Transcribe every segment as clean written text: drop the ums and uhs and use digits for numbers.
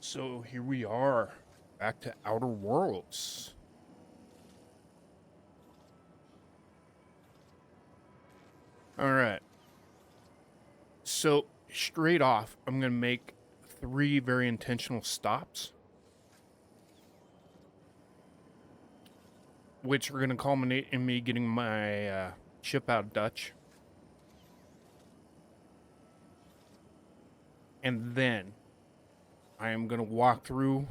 So here we are, back to Outer Worlds. All right. So straight off, I'm going to make 3 very intentional stops, which are going to culminate in me getting my ship out of Dutch. And then I am going to walk through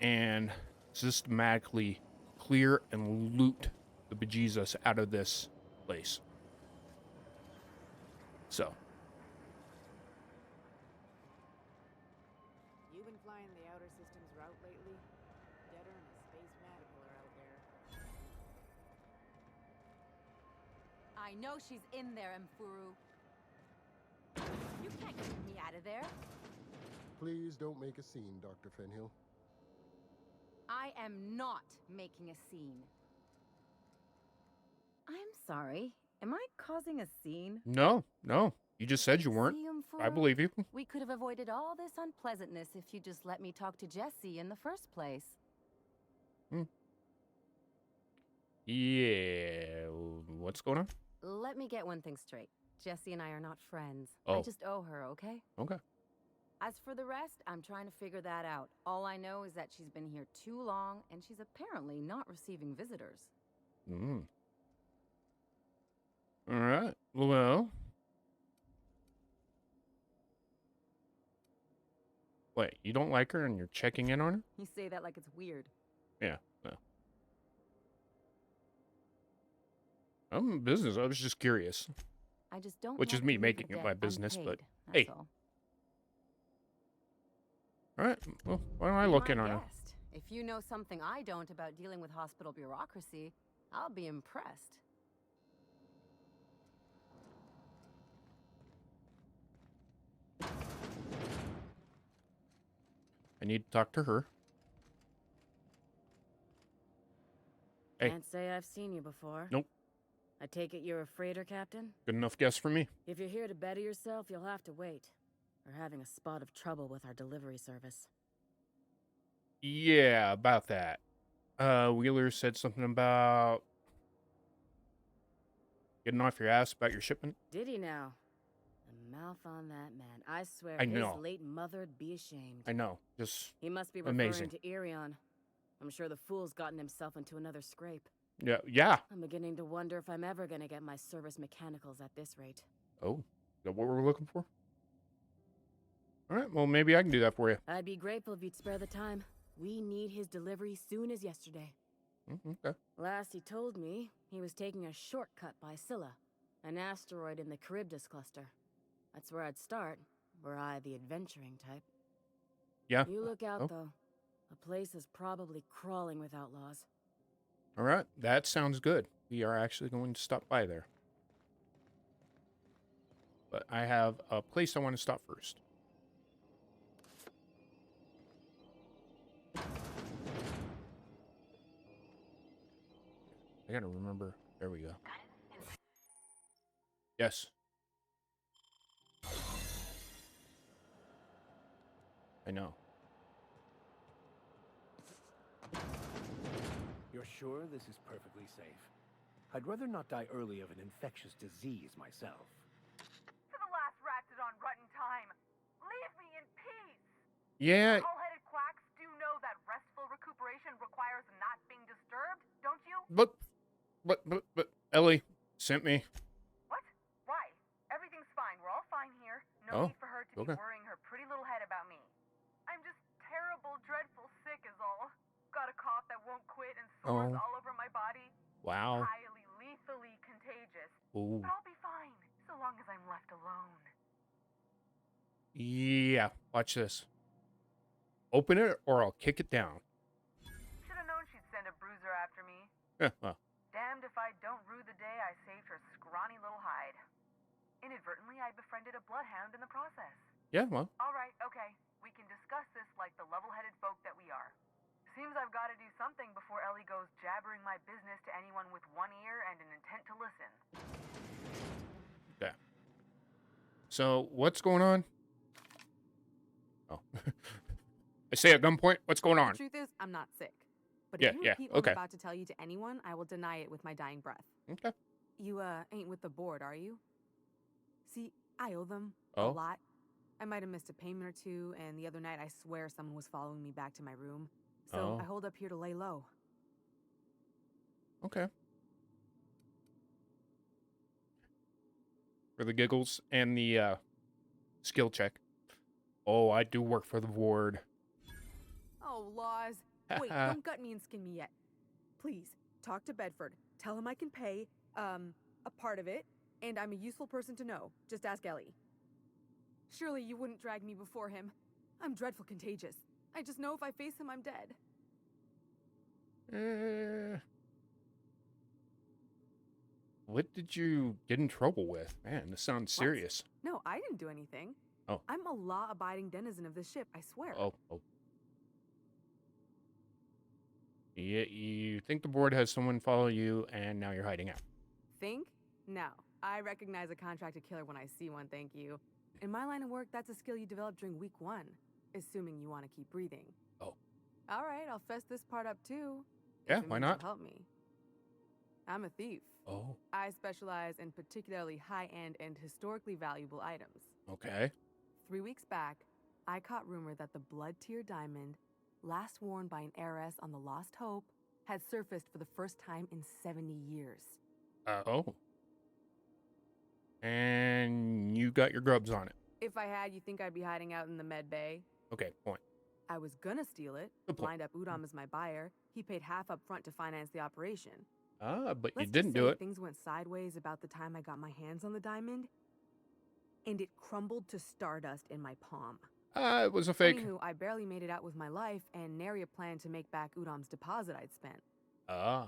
and systematically clear and loot the bejesus out of this place. So, You been flying the outer systems route lately? Deader and a space madipular out there. I know she's in there, Mfuru. You can't get me out of there. Please don't make a scene, Dr. Fenhill. I am not making a scene. I'm sorry. Am I causing a scene? no. You just said you weren't. See, I Mfuru? believe you. We could have avoided all this unpleasantness if you just let me talk to Jesse in the first place. Yeah, what's going on? Let me get one thing straight. Jesse and I are not friends. Oh. I just owe her, okay? Okay. As for the rest, I'm trying to figure that out. All I know is that she's been here too long, and she's apparently not receiving visitors. All right. Well. Wait, you don't like her and you're checking in on her? You say that like it's weird. Yeah, no. I'm in business. I was just curious. I just don't Which is want me to leave making the it debt my business, but unpaid, hey. that's all. All right. Well, why don't I Be look my in on her? guest. If you know something I don't about dealing with hospital bureaucracy, I'll be impressed. I need to talk to her. Hey. Can't say I've seen you before. Nope. I take it you're a freighter captain? Good enough guess for me. If you're here to better yourself, you'll have to wait. We're having a spot of trouble with our delivery service. Yeah, about that. Wheeler said something about getting off your ass about your shipment. Did he now? The mouth on that man. I swear I his know. late mother'd be ashamed. I know. Just He must be referring amazing. to Irion. I'm sure the fool's gotten himself into another scrape. Yeah. I'm beginning to wonder if I'm ever gonna get my service mechanicals at this rate. Oh, is that what we're looking for? All right, well, maybe I can do that for you. I'd be grateful if you'd spare the time. We need his delivery soon as yesterday. Okay. Last he told me, he was taking a shortcut by Scylla, an asteroid in the Charybdis cluster. That's where I'd start, were I the adventuring type. Yeah. You look out, Oh. though. The place is probably crawling with outlaws. All right, that sounds good. We are actually going to stop by there. But I have a place I want to stop first. I gotta remember. There we go. Yes. I know. You're sure this is perfectly safe? I'd rather not die early of an infectious disease myself. To the last ratted on rotten time. Leave me in peace. Yeah. Hull-headed quacks do know that restful recuperation requires not being disturbed, don't you? But Ellie sent me. What? Why? Everything's fine. We're all fine here. No Oh, need for her to okay. be worrying her pretty little head about me. I'm just terrible, dreadful sick is all. Got a cough that won't quit and sores all over my body. Wow. Highly, lethally contagious. Ooh. But I'll be fine, so long as I'm left alone. Yeah. Watch this. Open it or I'll kick it down. Should have known she'd send a bruiser after me. Yeah, well. Damned if I don't rue the day I saved her scrawny little hide. Inadvertently, I befriended a bloodhound in the process. Yeah, well. All right, okay. We can discuss this like the level-headed folk that we are. Seems I've got to do something before Ellie goes jabbering my business to anyone with one ear and an intent to listen. Yeah. So, what's going on? Oh. I say at gunpoint, what's going on? The truth is, I'm not sick. But Yeah, if you yeah, repeat what okay. I'm about to tell you to anyone, I will deny it with my dying breath. Okay. You, ain't with the board, are you? See, I owe them a Oh. lot. I might have missed a payment or two, and the other night I swear someone was following me back to my room. So Oh. I hold up here to lay low. Okay. For the giggles and the skill check. Oh, I do work for the ward. Oh, laws. Wait, don't gut me and skin me yet. Please, talk to Bedford. Tell him I can pay, a part of it, and I'm a useful person to know. Just ask Ellie. Surely you wouldn't drag me before him. I'm dreadful contagious. I just know if I face him, I'm dead. What did you get in trouble with? Man, this sounds What? serious. No, I didn't do anything. Oh. I'm a law-abiding denizen of this ship, I swear. Oh. Yeah, you think the board has someone follow you, and now you're hiding out. Think? No. I recognize a contracted killer when I see one, thank you. In my line of work, that's a skill you develop during week 1, assuming you want to keep breathing. Oh. All right, I'll fess this part up too. Yeah, if it why means you'll not? help me. I'm a thief. Oh. I specialize in particularly high-end and historically valuable items. Okay. 3 weeks back, I caught rumor that the blood-tier diamond, last worn by an heiress on the Lost Hope, had surfaced for the first time in 70 years. Oh. And you got your grubs on it. If I had, you think I'd be hiding out in the med bay? Okay, point. I was gonna steal it, Good point. lined up Udom as my buyer. He paid half up front to finance the operation. But you Let's didn't just do say it. things went sideways about the time I got my hands on the diamond, and it crumbled to stardust in my palm. It was a fake. Anywho, I barely made it out with my life, and nary a plan to make back Udom's deposit I'd spent. Ah.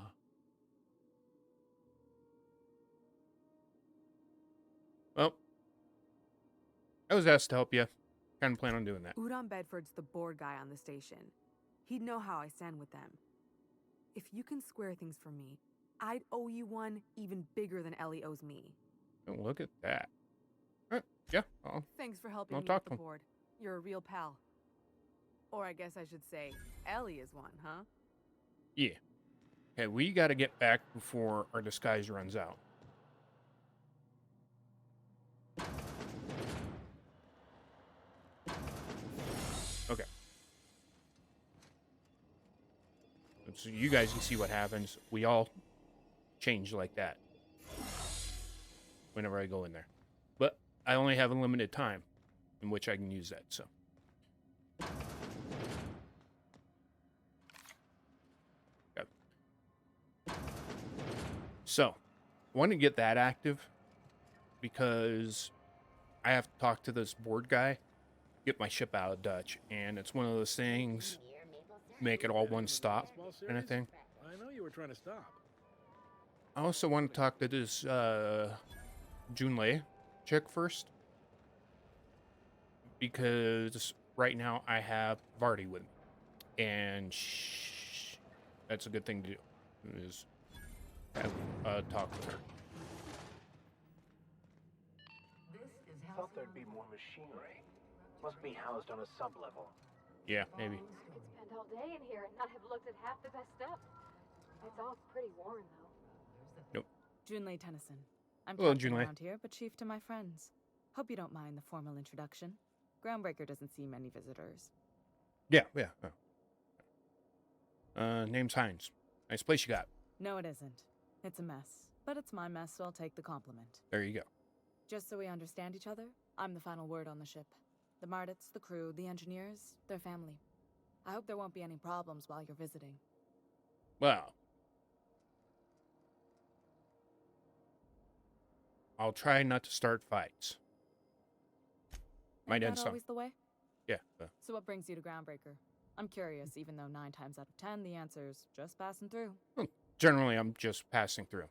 Well, I was asked to help you. Kind of plan on doing that. Udom Bedford's the board guy on the station. He'd know how I stand with them. If you can square things for me, I'd owe you one even bigger than Ellie owes me. Oh, look at that. Yeah. Thanks for helping I'll me talk with to the him. board. You're a real pal. Or I guess I should say, Ellie is one, huh? Yeah. Okay, we got to get back before our disguise runs out. Okay. So you guys can see what happens. We all change like that whenever I go in there. But I only have a limited time in which I can use that, so. Yep. So, I want to get that active because I have to talk to this board guy, get my ship out of Dutch, and it's one of those things, make it all one stop kind of thing. I know you were trying to stop. I also want to talk to this Junlei chick first, because right now I have Vardy with me, and that's a good thing to do, is have talk with her. Thought there'd be more machinery. Must be housed on a sub-level. Yeah, maybe. Could spend all day in here and not have looked at half the best stuff. It's all pretty worn, though. Nope. Junlei Tennyson. I'm Hello, captain Junlei. around here, but chief to my friends. Hope you don't mind the formal introduction. Groundbreaker doesn't see many visitors. Yeah. Name's Hines. Nice place you got. No, it isn't. It's a mess. But it's my mess, so I'll take the compliment. There you go. Just so we understand each other, I'm the final word on the ship. The Mardits, the crew, the engineers, they're family. I hope there won't be any problems while you're visiting. Well, I'll try not to start fights. Might Ain't end that some. always the way? Yeah. So what brings you to Groundbreaker? I'm curious, even though 9 times out of 10 the answer's just passing through. Generally, I'm just passing through.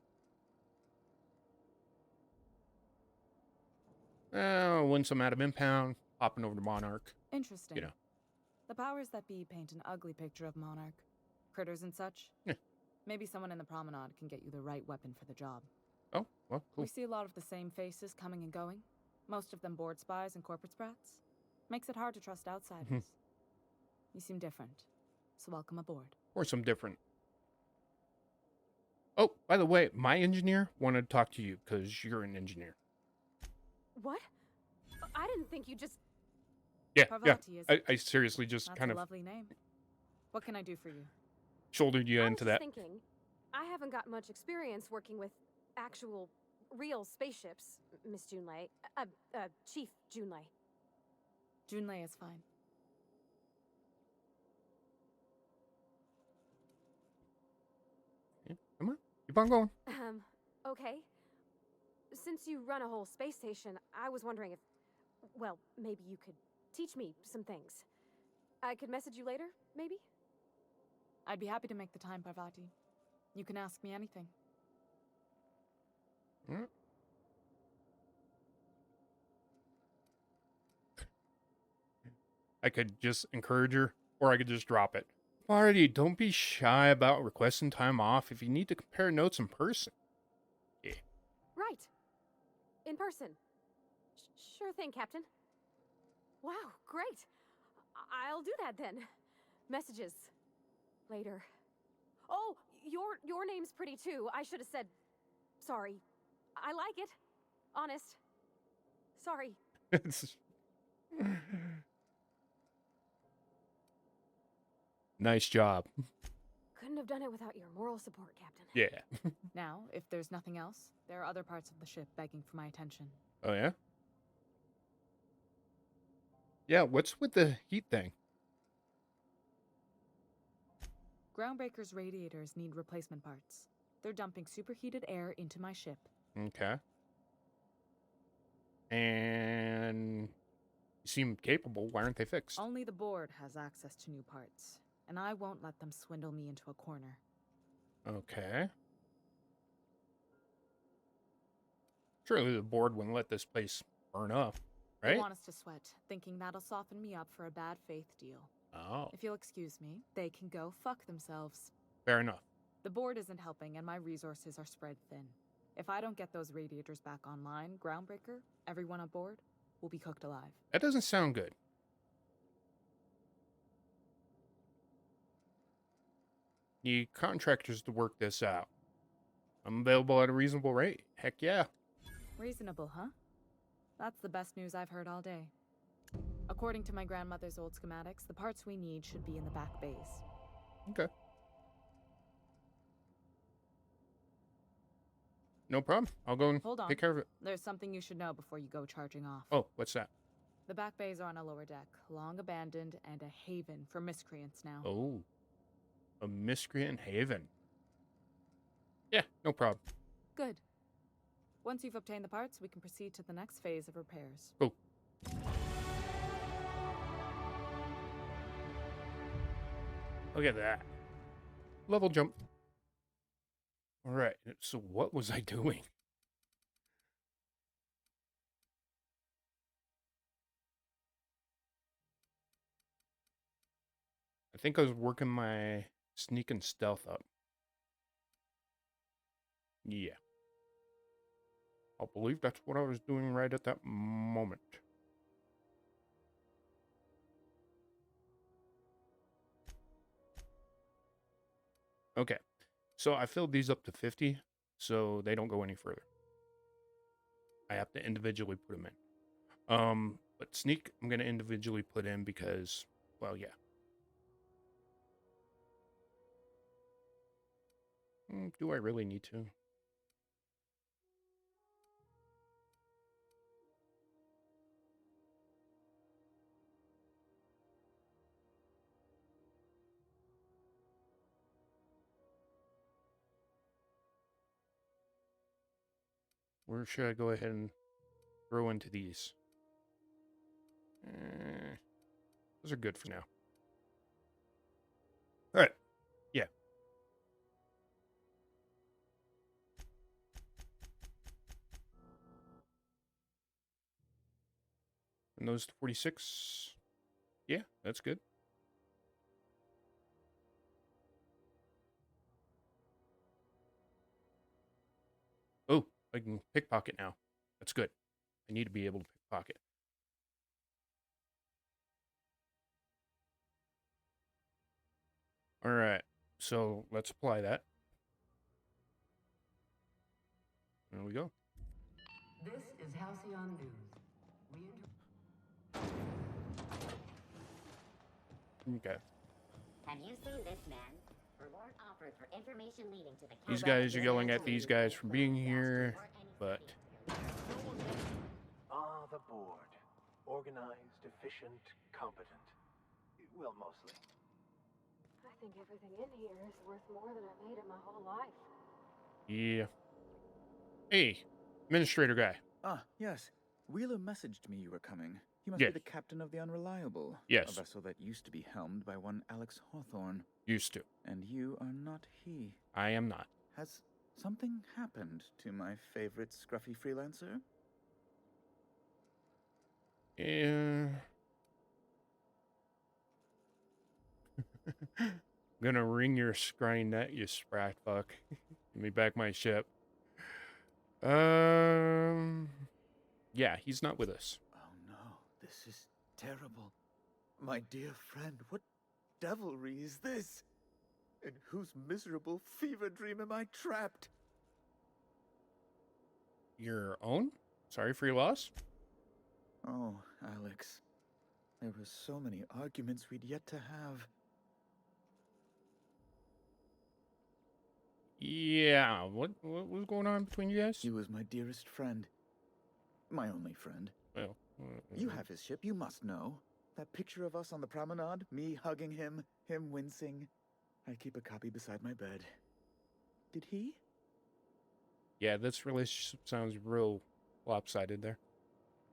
Once I'm out of impound, hopping over to Monarch. Interesting. You know. The powers that be paint an ugly picture of Monarch. Critters and such. Yeah. Maybe someone in the promenade can get you the right weapon for the job. Oh, well, cool. We see a lot of the same faces coming and going. Most of them board spies and corporate sprats. Makes it hard to trust outsiders. You seem different. So welcome aboard. Or some different. Oh, by the way, my engineer wanted to talk to you because you're an engineer. What? I didn't think you just... Yeah, Parvati, is yeah. it? I seriously just That's kind a of lovely name. What can I do for you? shouldered you I was into just that. thinking, I haven't got much experience working with actual, real spaceships, Miss Junlei. Chief Junlei. Junlei is fine. Yeah, come on, keep on going. Okay. Since you run a whole space station, I was wondering if, well, maybe you could teach me some things. I could message you later, maybe? I'd be happy to make the time, Parvati. You can ask me anything. Mm. I could just encourage her, or I could just drop it. Marty, don't be shy about requesting time off if you need to compare notes in person. Yeah. Right. In person. Sure thing, Captain. Wow, great. I'll do that then. Messages. Later. Oh, your name's pretty too. I should have said sorry. I like it. Honest. Sorry. It's- nice job. Couldn't have done it without your moral support, Captain. Yeah. Now, if there's nothing else, there are other parts of the ship begging for my attention. Oh, yeah? Yeah, what's with the heat thing? Groundbreaker's radiators need replacement parts. They're dumping superheated air into my ship. Okay. And you seem capable. Why aren't they fixed? Only the board has access to new parts, and I won't let them swindle me into a corner. Okay. Surely the board wouldn't let this place burn up, They right? want us to sweat, thinking that'll soften me up for a bad faith deal. Oh, If you'll excuse me, they can go fuck themselves. fair enough. The board isn't helping, and my resources are spread thin. If I don't get those radiators back online, Groundbreaker, everyone on board, will be cooked alive. That doesn't sound good. Need contractors to work this out. I'm available at a reasonable rate. Heck yeah. Reasonable, huh? That's the best news I've heard all day. According to my grandmother's old schematics, the parts we need should be in the back bays. Okay. No problem. I'll go and Hold on. take care of it. There's something you should know before you go charging off. Oh, what's that? The back bays are on a lower deck, long abandoned and a haven for miscreants now. Oh, a miscreant haven. Yeah, no problem. Good. Once you've obtained the parts, we can proceed to the next phase of repairs. Oh. Look at that. Level jump. All right, so what was I doing? I think I was working my sneak and stealth up. Yeah. I believe that's what I was doing right at that moment. Okay. So I filled these up to 50, so they don't go any further. I have to individually put them in. But sneak, I'm going to individually put in because, well, yeah. Do I really need to? Where should I go ahead and throw into these? Those are good for now. All right. Yeah. And those 46. Yeah, that's good. Oh, I can pickpocket now. That's good. I need to be able to pickpocket. All right. So let's apply that. There we go. This is Halcyon News. Okay. Have you seen this man? Reward offered for information leading to the These guys are yelling at these guys for being here, but Ah, the board. Organized, efficient, competent. Well, mostly. I think everything in here is worth more than I made in my whole life. yeah. Hey, administrator guy. Ah, yes. Wheeler messaged me you were coming. He must Yeah. be the captain of the Unreliable. Yes. A vessel that used to be helmed by one Alex Hawthorne. Used to. And you are not he. I am not. Has something happened to my favorite scruffy freelancer? Yeah. Gonna wring your scrying net, you sprat fuck. Give me back my ship. Yeah, he's not with us. Oh no, this is terrible. My dear friend, what devilry is this? In whose miserable fever dream am I trapped? Your own? Sorry for your loss? Oh, Alex. There were so many arguments we'd yet to have. Yeah, what was going on between you guys? He was my dearest friend. My only friend. Well, You have his ship, you must know. That picture of us on the promenade, me hugging him, him wincing. I keep a copy beside my bed. Did he? yeah, this relationship sounds real lopsided there.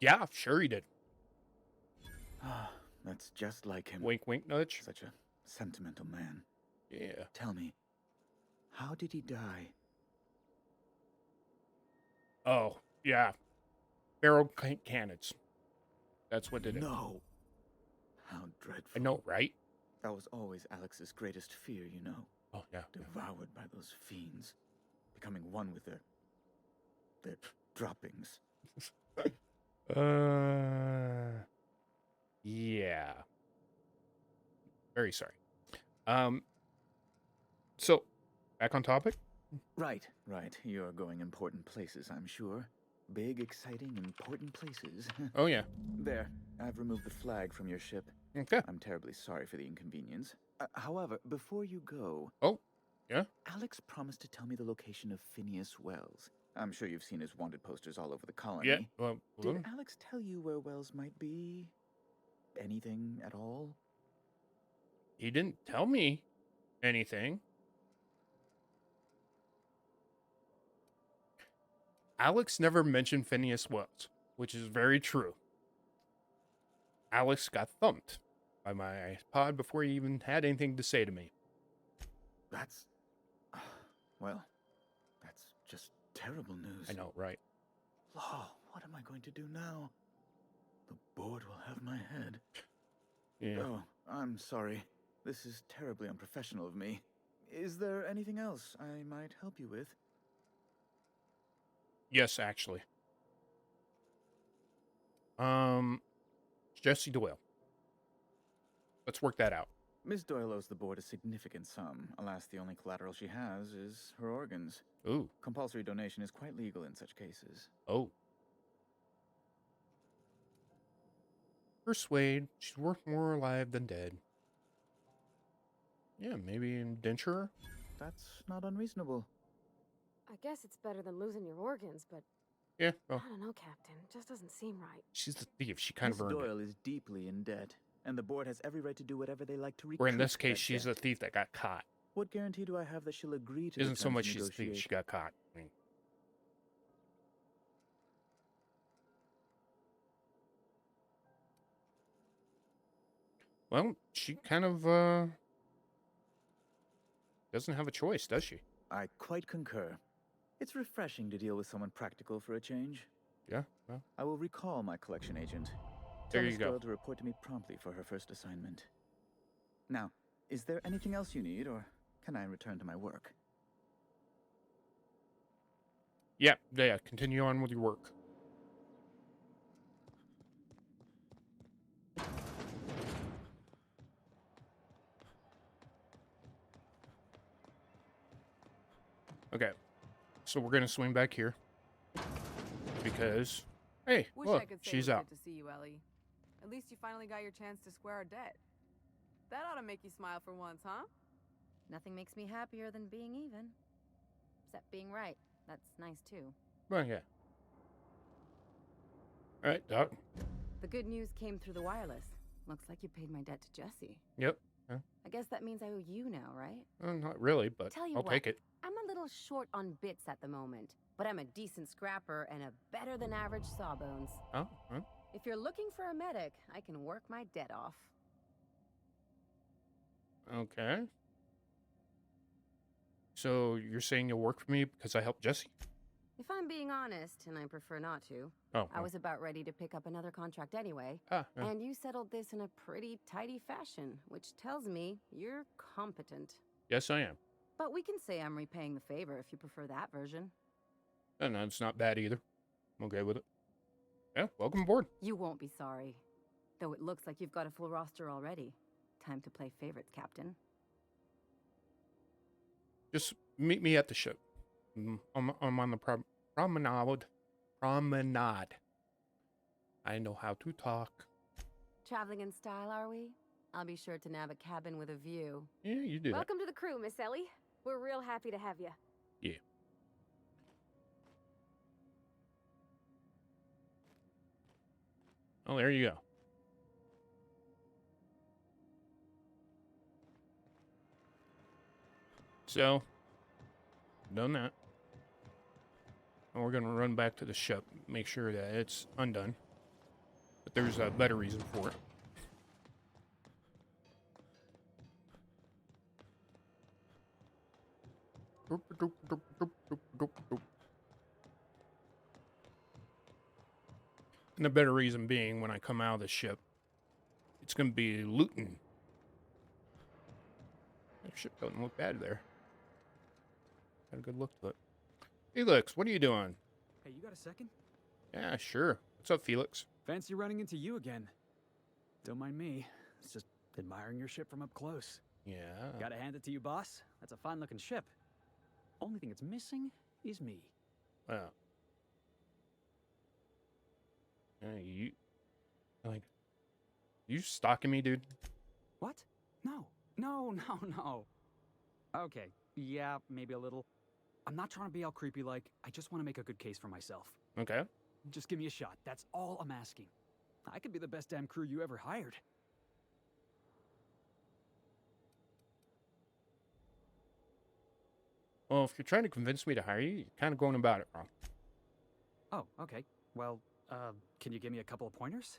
Yeah, sure he did. Ah, that's just like him. Wink, wink, nudge. Such a sentimental man. Yeah. Tell me, how did he die? Oh, yeah. Barrel cannons. That's what did it. No. How dreadful. I know, right? That was always Alex's greatest fear, you know. Oh, yeah. Devoured by those fiends. Becoming one with their droppings. Yeah. Very sorry. So, back on topic? Right. You're going important places, I'm sure. Big, exciting, important places. Oh, yeah. There, I've removed the flag from your ship. Okay. I'm terribly sorry for the inconvenience. However, before you go... Oh, yeah? Alex promised to tell me the location of Phineas Wells. I'm sure you've seen his wanted posters all over the colony. Yeah. Well, Did Alex tell you where Wells might be? Anything at all? he didn't tell me anything. Alex never mentioned Phineas Wells, which is very true. Alex got thumped by my pod before he even had anything to say to me. That's... Well, that's just terrible news. I know, right? Oh, what am I going to do now? The board will have my head. Yeah. Oh, I'm sorry. This is terribly unprofessional of me. Is there anything else I might help you with? Yes, actually. Jesse Doyle. Let's work that out. Miss Doyle owes the board a significant sum. Alas, the only collateral she has is her organs. Ooh. Compulsory donation is quite legal in such cases. Oh. Persuade. She's worth more alive than dead. Yeah, maybe indenture? That's not unreasonable. I guess it's better than losing your organs, but Yeah, well, I don't know, Captain. It just doesn't seem right. she's the thief. She kind Miss of earned it. Doyle is deeply in debt, and the board has every right to do whatever they like to recoup Or in this case, that she's debt. a thief that got caught. What guarantee do I have that she'll agree to Isn't the so terms much you she's a thief, negotiate? she got caught. I mean, well, she kind of, doesn't have a choice, does she? I quite concur. It's refreshing to deal with someone practical for a change. Yeah, well, I will recall my collection agent. There Tell you Miss go. Doyle to report to me promptly for her first assignment. Now, is there anything else you need, or can I return to my work? Yeah, continue on with your work. So we're gonna swing back here because, hey, Wish look, I could say she's it was out. good to see you, Ellie. At least you finally got your chance to square our debt. That ought to make you smile for once, huh? Nothing makes me happier than being even. Except being right. That's nice too. Well, yeah. All right, Doc. The good news came through the wireless. Looks like you paid my debt to Jesse. Yep. I guess that means I owe you now, right? Not really, but Tell you I'll what, take it. I'm a little short on bits at the moment, but I'm a decent scrapper and a better than average sawbones. Oh, huh? If you're looking for a medic, I can work my debt off. Okay. So you're saying you'll work for me because I helped Jesse? If I'm being honest, and I prefer not to, Oh, I was about ready to pick up another contract anyway. yeah. And you settled this in a pretty tidy fashion, which tells me you're competent. Yes, I am. But we can say I'm repaying the favor if you prefer that version. And it's not bad either. I'm okay with it. Yeah, welcome aboard. You won't be sorry. Though it looks like you've got a full roster already. Time to play favorites, Captain. Just meet me at the ship. I'm on the promenade. Promenade. I know how to talk. Traveling in style, are we? I'll be sure to nab a cabin with a view. Yeah, you do that. Welcome to the crew, Miss Ellie. We're real happy to have you. Yeah. Oh, there you go. So, done that. And we're going to run back to the ship, make sure that it's undone. But there's a better reason for it. And the better reason being, when I come out of the ship, it's going to be looting. That ship doesn't look bad there. Got a good look to it. Felix, what are you doing? Hey, you got a second? Yeah, sure. What's up, Felix? Fancy running into you again. Don't mind me. It's just admiring your ship from up close. Yeah. Gotta hand it to you, boss. That's a fine-looking ship. Only thing it's missing is me. Wow. You... Like... You stalking me, dude? What? No. No. Okay, yeah, maybe a little. I'm not trying to be all creepy-like. I just want to make a good case for myself. Okay. Just give me a shot. That's all I'm asking. I could be the best damn crew you ever hired. Well, if you're trying to convince me to hire you, you're kind of going about it wrong. Oh, okay. Well, can you give me a couple of pointers?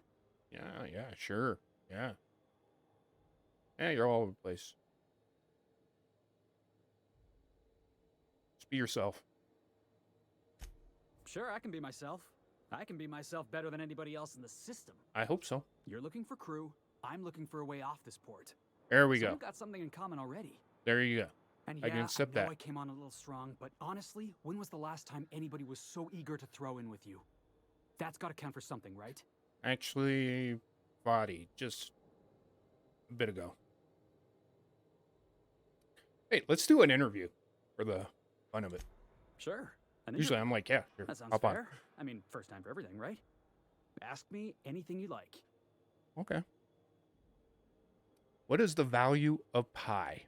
Yeah, sure. Yeah. Yeah, you're all over the place. Just be yourself. Sure, I can be myself. I can be myself better than anybody else in the system. I hope so. You're looking for crew. I'm looking for a way off this port. There we So go. we've got something in common already. There you go. And I yeah, can accept I know that. I came on a little strong, but honestly, when was the last time anybody was so eager to throw in with you? That's got to count for something, right? Actually, body just a bit ago. Hey, let's do an interview for the fun of it. Sure. Usually I'm like, yeah, sure, That sounds hop fair. on. I mean, first time for everything, right? Ask me anything you like. Okay. What is the value of pie?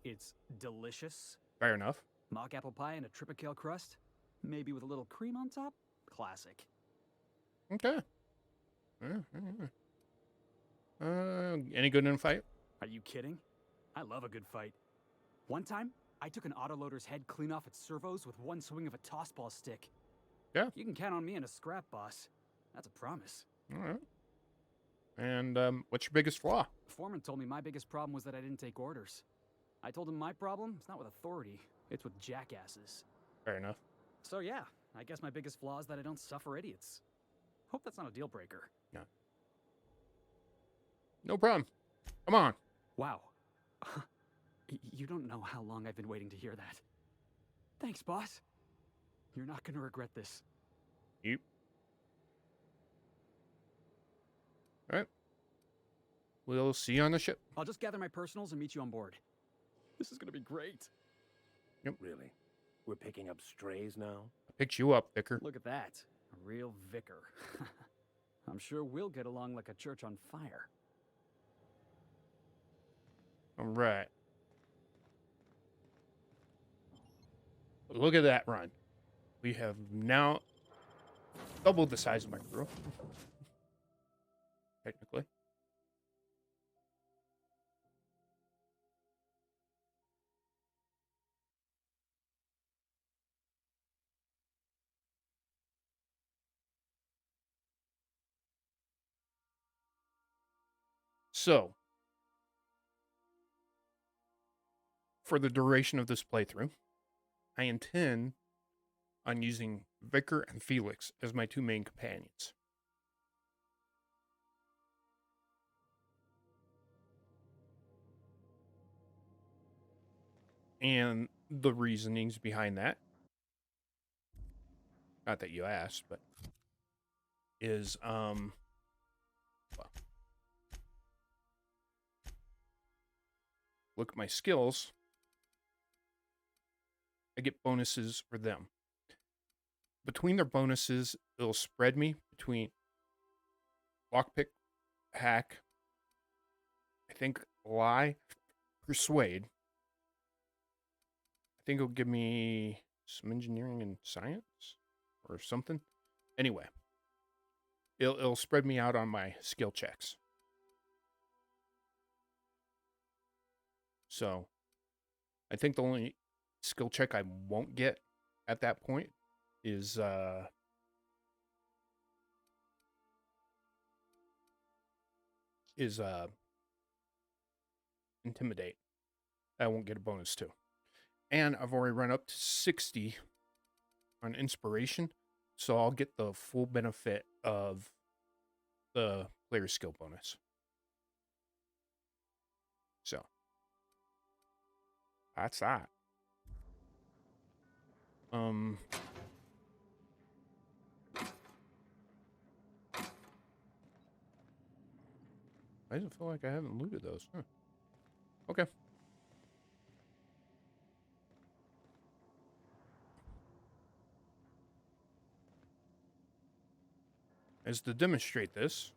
It's delicious. Fair enough. Mock apple pie and a tripicale crust. Maybe with a little cream on top. Classic. Okay. Any good in a fight? Are you kidding? I love a good fight. One time, I took an autoloader's head clean off its servos with one swing of a tossball stick. Yeah. You can count on me in a scrap, boss. That's a promise. All right. And what's your biggest flaw? The foreman told me my biggest problem was that I didn't take orders. I told him my problem is not with authority, it's with jackasses. Fair enough. So yeah, I guess my biggest flaw is that I don't suffer idiots. Hope that's not a deal breaker. No. No problem. Come on. Wow. You don't know how long I've been waiting to hear that. Thanks, boss. You're not gonna regret this. Yep. All right. We'll see you on the ship. I'll just gather my personals and meet you on board. This is gonna be great. Yep. Really? We're picking up strays now? I picked you up, Vicar. Look at that. A real vicar. I'm sure we'll get along like a church on fire. All right. Look at that run. We have now doubled the size of my crew. Technically. So, for the duration of this playthrough, I intend on using Vicar and Felix as my two main companions. And the reasonings behind that, not that you asked, but is, well, look at my skills. I get bonuses for them. Between their bonuses, it'll spread me between lockpick, hack, I think lie, persuade. I think it'll give me some engineering and science or something. Anyway, it'll spread me out on my skill checks. So, I think the only skill check I won't get at that point is intimidate. I won't get a bonus to. And I've already run up to 60 on inspiration, so I'll get the full benefit of the player skill bonus. So, that's that. Why does it feel like I haven't looted those? Huh. Okay. As to demonstrate this,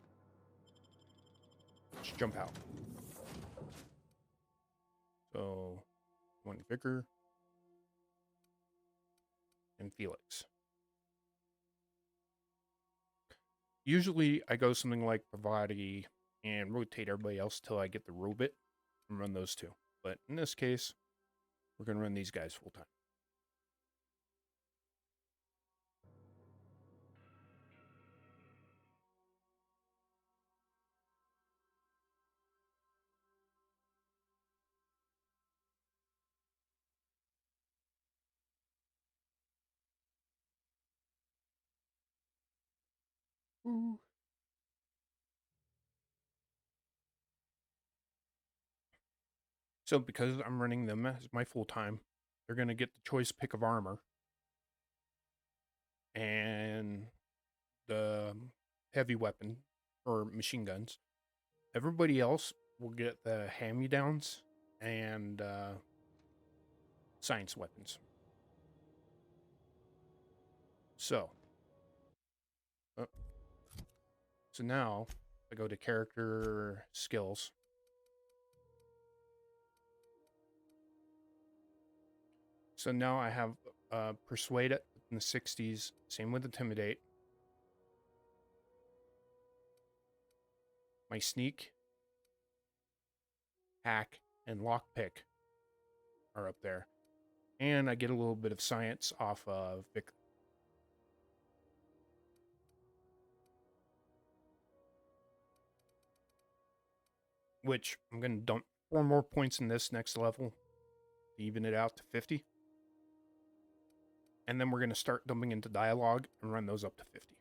let's jump out. So, one Vicar and Felix. Usually, I go something like Bravati and rotate everybody else till I get the robot and run those two. But in this case, we're going to run these guys full time. Ooh. So because I'm running them as my full time, they're going to get the choice pick of armor and the heavy weapon or machine guns. Everybody else will get the hand-me-downs and science weapons. So now I go to character skills. So now I have Persuade it in the 60s. Same with Intimidate. My Sneak, Hack, and Lockpick are up there. And I get a little bit of science off of Vic. Which I'm going to dump 4 more points in this next level to even it out to 50. And then we're going to start dumping into dialogue and run those up to 50.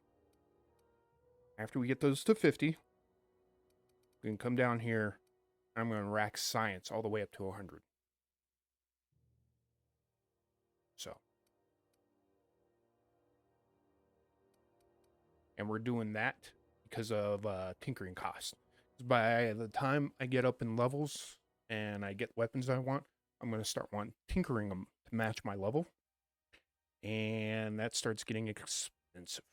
After we get those to 50, we can come down here. I'm going to rack science all the way up to 100. So. And we're doing that because of tinkering cost. By the time I get up in levels and I get weapons I want, I'm going to start tinkering them to match my level. and that starts getting expensive.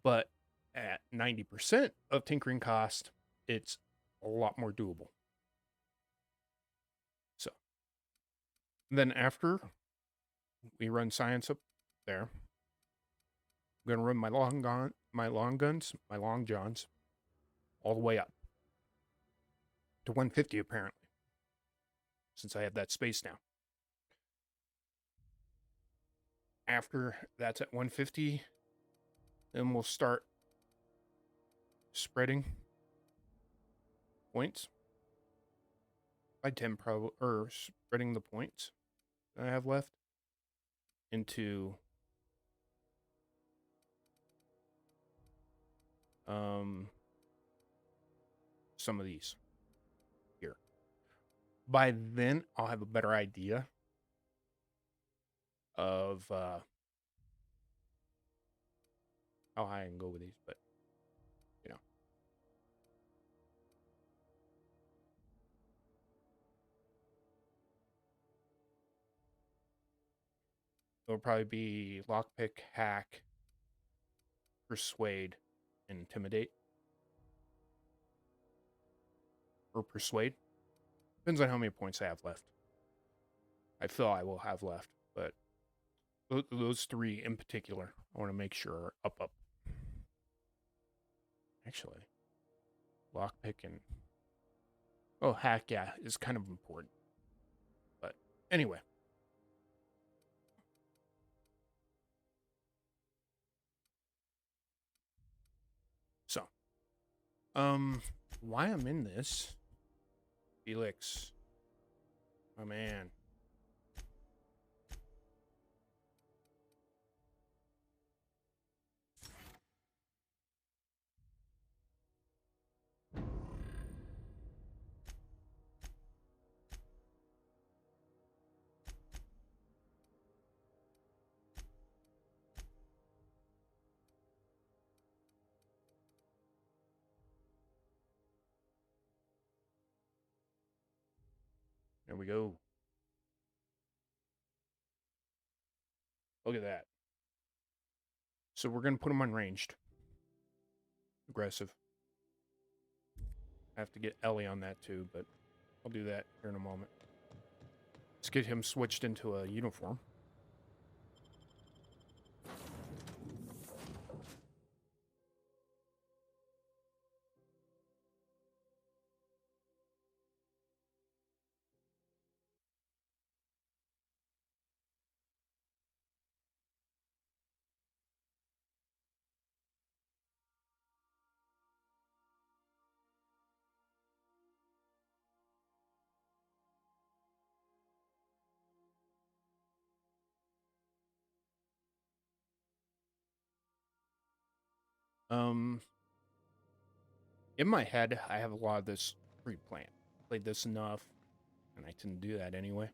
But at 90% of tinkering cost, it's a lot more doable. So then after we run science up there, I'm gonna run my long guns, my long johns, all the way up to 150 apparently, since I have that space now. After that's at 150, then we'll start spreading points by 10 probably, or spreading the points that I have left into some of these here. By then, I'll have a better idea of how high I can go with these, but you know. It'll probably be lockpick, hack, persuade, and intimidate. Or persuade. Depends on how many points I have left. I feel I will have left, but those three in particular, I want to make sure are up. Actually, lockpick and hack, yeah, is kind of important. But anyway. So, why I'm in this, Felix, my man. There we go. Look at that. So we're going to put him on ranged. Aggressive. I have to get Ellie on that too, but I'll do that here in a moment. Let's get him switched into a uniform. In my head, I have a lot of this pre-planned. Played this enough, and I tend to do that anyway.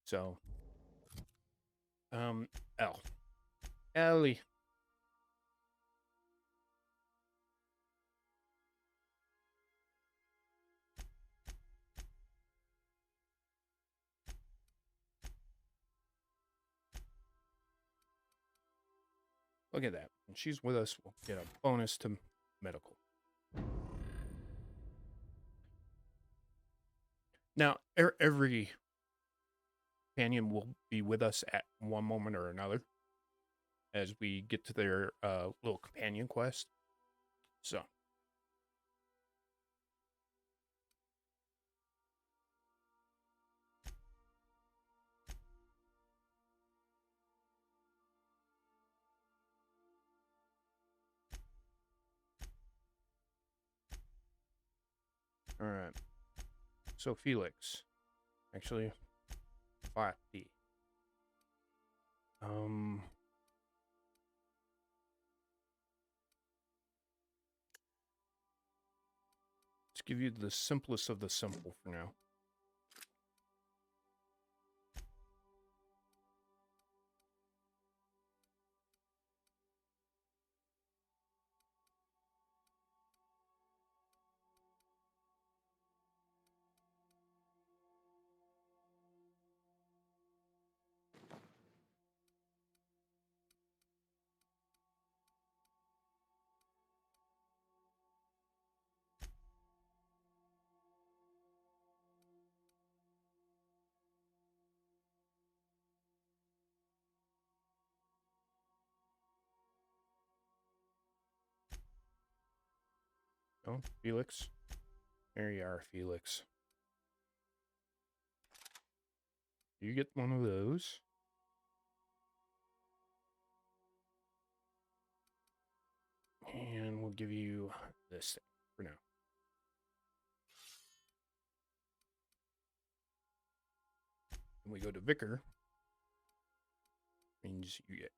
So, Ellie. Look at that. When she's with us, we'll get a bonus to medical. Now, every companion will be with us at one moment or another as we get to their little companion quest. So. All right. So Felix, actually, 5D. Let's give you the simplest of the simple for now. Oh, Felix. There you are, Felix. You get one of those. And we'll give you this thing for now. And we go to Vicar. Means you get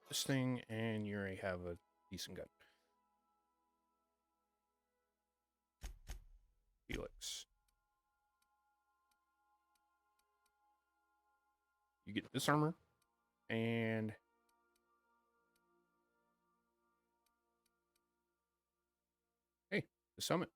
this thing and you already have a decent gun. Felix. You get this armor and hey, the summit.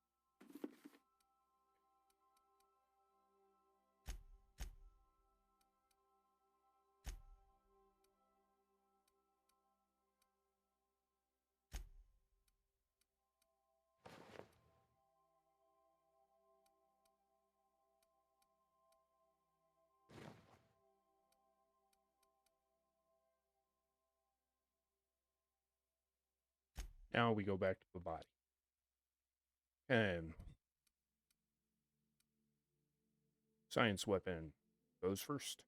Now we go back to the body. And science weapon goes first.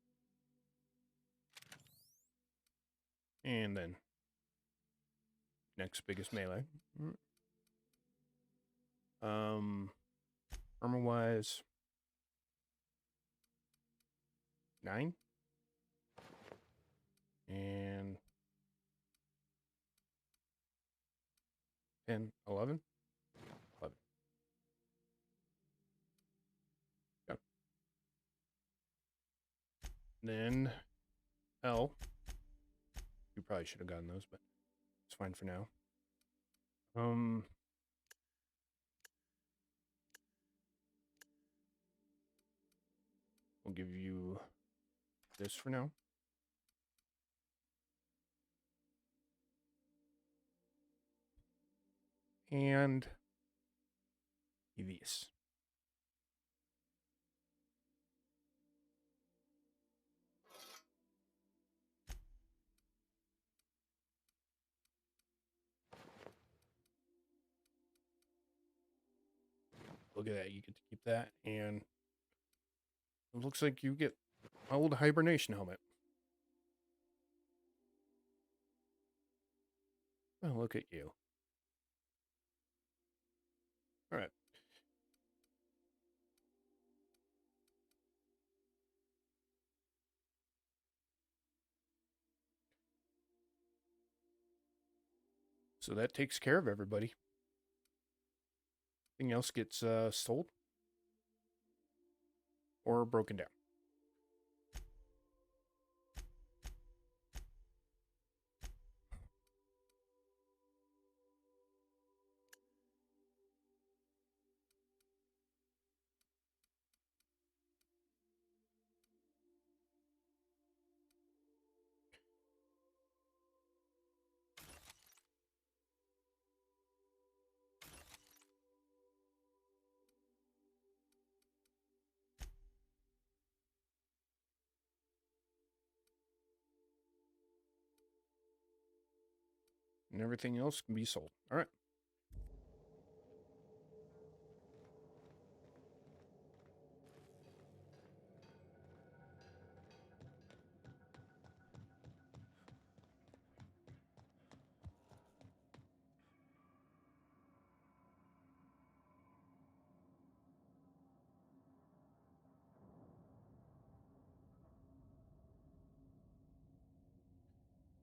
And then next biggest melee. Armor wise 9 and 10, 11. 11. Yeah. Then L. You probably should have gotten those, but it's fine for now. We'll give you this for now. And these. Look at that. You get to keep that. And it looks like you get my old hibernation helmet. Oh, look at you. All right. So that takes care of everybody. Anything else gets sold or broken down. And everything else can be sold. All right.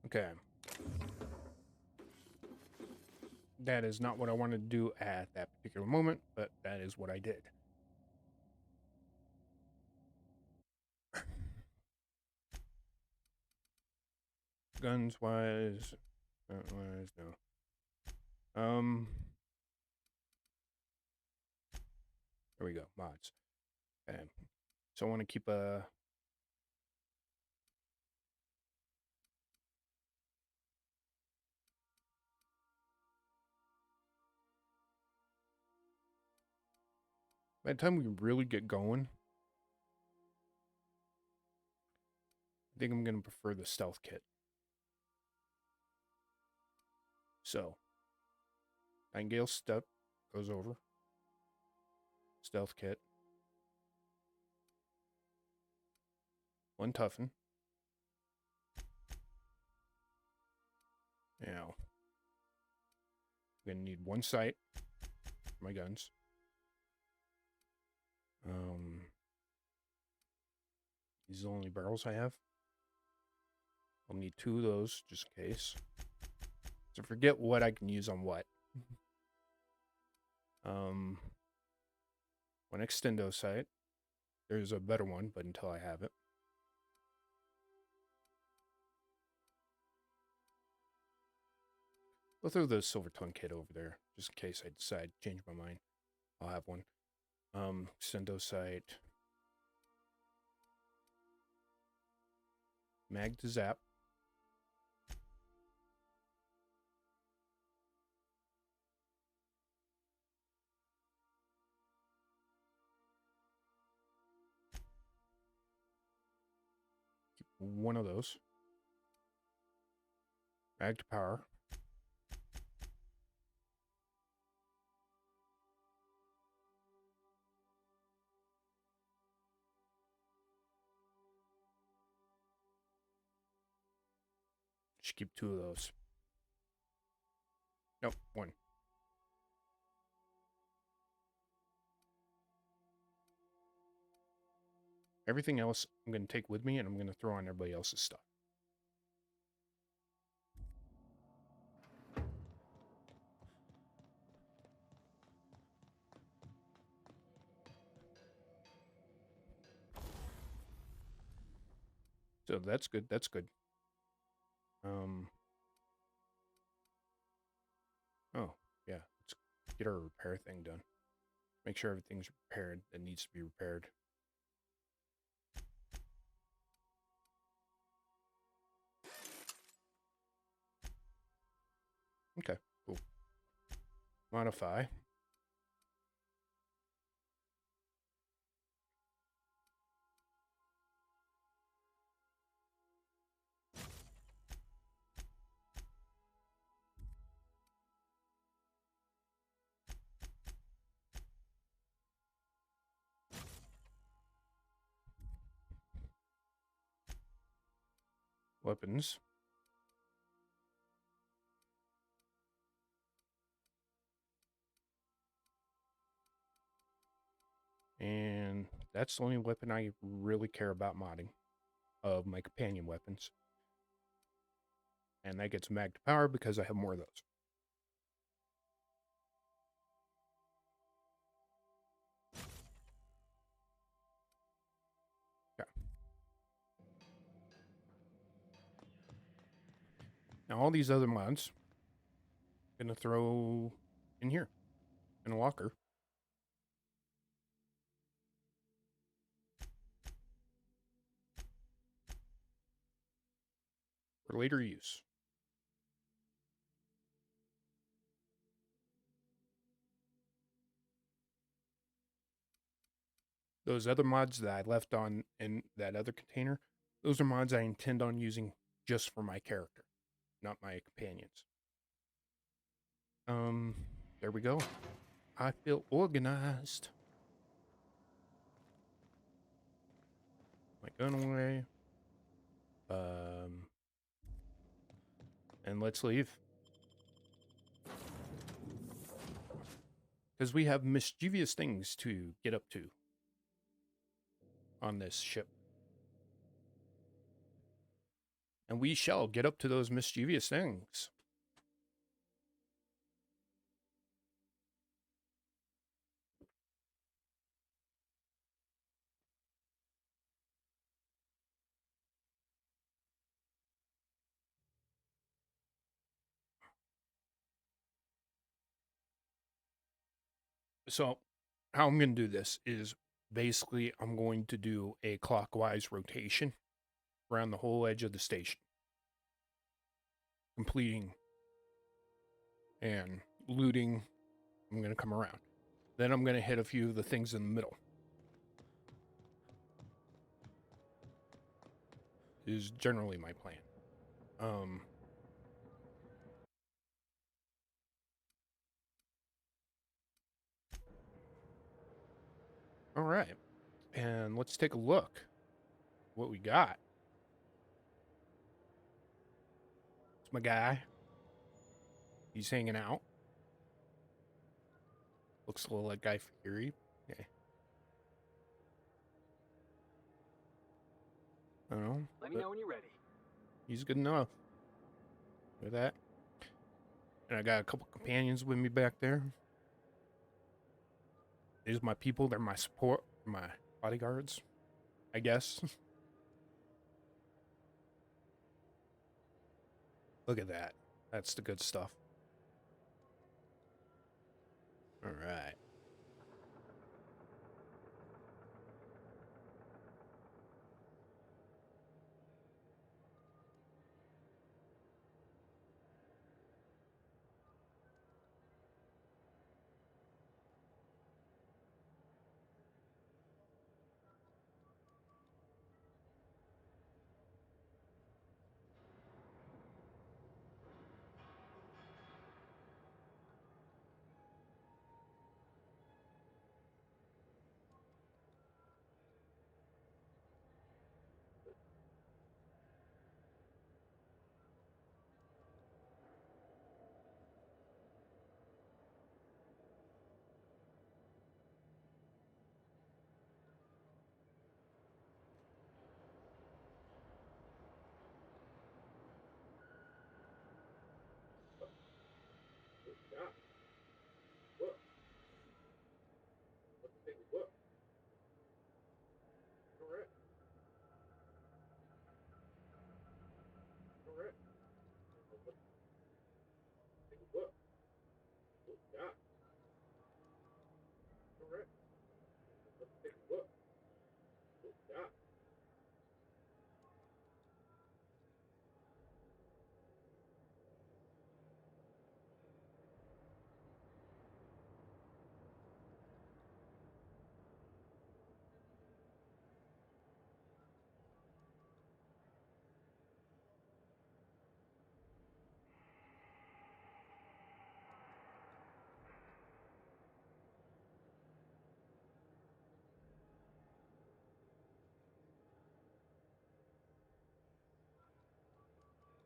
Okay. That is not what I wanted to do at that particular moment, but that is what I did. Guns wise, no. There we go, mods. Okay. So I want to keep a by the time we really get going, I think I'm going to prefer the stealth kit. So, Nightingale step goes over. Stealth kit. 1 toughen. Now, I'm gonna need 1 sight for my guns. These are the only barrels I have. I'll need 2 of those just in case. So forget what I can use on what. 1 extendo sight. There's a better one, but until I have it. I'll throw the silver tongue kit over there, just in case I decide to change my mind. I'll have one. Extendo sight. Mag to zap. Keep 1 of those. Mag to power. Should keep 2 of those. Nope, 1. Everything else I'm going to take with me, and I'm going to throw on everybody else's stuff. So that's good. That's good. Oh, yeah. Let's get our repair thing done. Make sure everything's repaired that needs to be repaired. Okay, cool. Modify. Weapons. And that's the only weapon I really care about modding of my companion weapons. And that gets mag to power because I have more of those. Okay. Now all these other mods, I'm going to throw in here, in a locker. For later use. Those other mods that I left on in that other container, those are mods I intend on using just for my character, not my companions. There we go. I feel organized. My gun away. And let's leave. Because we have mischievous things to get up to on this ship. And we shall get up to those mischievous things. So, how I'm going to do this is basically I'm going to do a clockwise rotation around the whole edge of the station, completing and looting. I'm going to come around. Then I'm going to hit a few of the things in the middle. Is generally my plan. All right. And let's take a look what we got. It's my guy. He's hanging out. Looks a little like Guy Fieri. Yeah. I don't know. Let me know when you're ready. He's good enough. With that. And I got a couple companions with me back there. These are my people. They're my support, my bodyguards, I guess. Look at that. That's the good stuff. All right.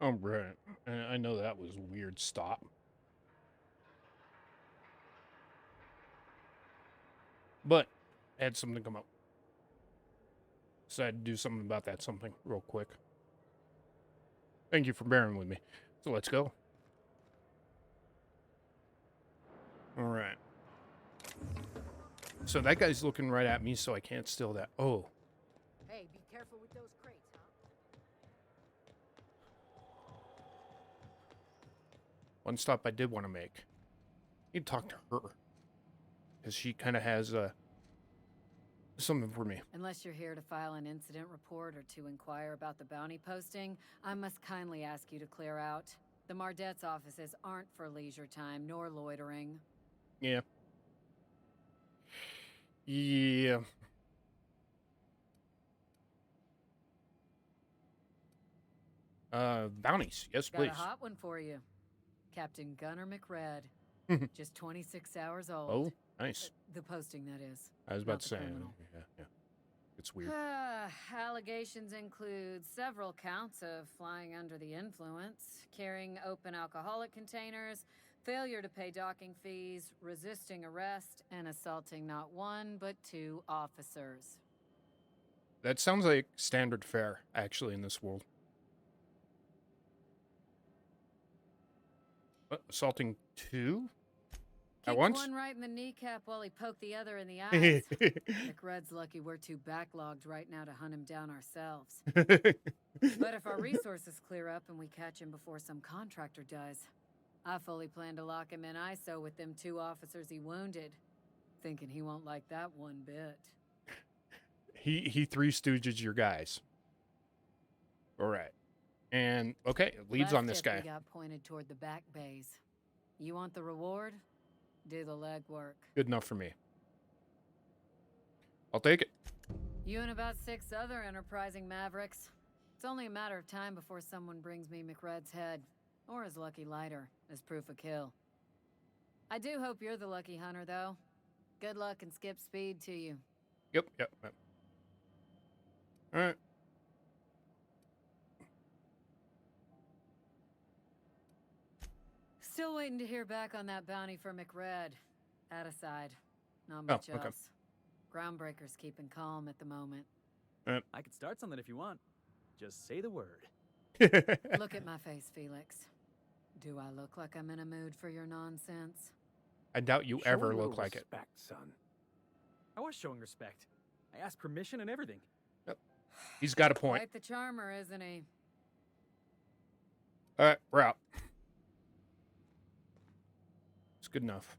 Oh, right. I know that was a weird stop. But I had something come up. So I had to do something about that something real quick. Thank you for bearing with me. So let's go. All right. So that guy's looking right at me, so I can't steal that. Oh. Hey, be careful with those crates, huh? One stop I did want to make. I need to talk to her. Because she kind of has something for me. Unless you're here to file an incident report or to inquire about the bounty posting, I must kindly ask you to clear out. The Mardet's offices aren't for leisure time nor loitering. Yeah. Yeah. Bounties. Yes, Got please. a hot one for you. Captain Gunnar McRed. Just 26 hours old. Oh, nice. The posting, that is. I was about to say. Criminal. Yeah. It's weird. Allegations include several counts of flying under the influence, carrying open alcoholic containers, failure to pay docking fees, resisting arrest, and assaulting not one but two officers. That sounds like standard fare, actually, in this world. Assaulting two? At once? One right in the kneecap while he poked the other in the eyes. McRed's lucky we're too backlogged right now to hunt him down ourselves. But if our resources clear up and we catch him before some contractor does, I fully plan to lock him in ISO with them two officers he wounded, thinking he won't like that one bit. He Three Stooges your guys. All right. And, okay, leads on this guy. We got pointed toward the back bays. You want the reward? Do the legwork. Good enough for me. I'll take it. You and about 6 other enterprising mavericks. It's only a matter of time before someone brings me McRed's head, or his lucky lighter, as proof of kill. I do hope you're the lucky hunter, though. Good luck and skip speed to you. Yep. All right. Still waiting to hear back on that bounty for McRed. That aside, not Oh, much okay. else. Groundbreaker's keeping calm at the moment. I could start something if you want. Just say the word. Look at my face, Felix. Do I look like I'm in a mood for your nonsense? I doubt you Show a ever little look like it. respect, son. I was showing respect. I asked permission and everything. Yep. He's got a point. Quite the charmer, isn't he? All right, we're out. It's good enough.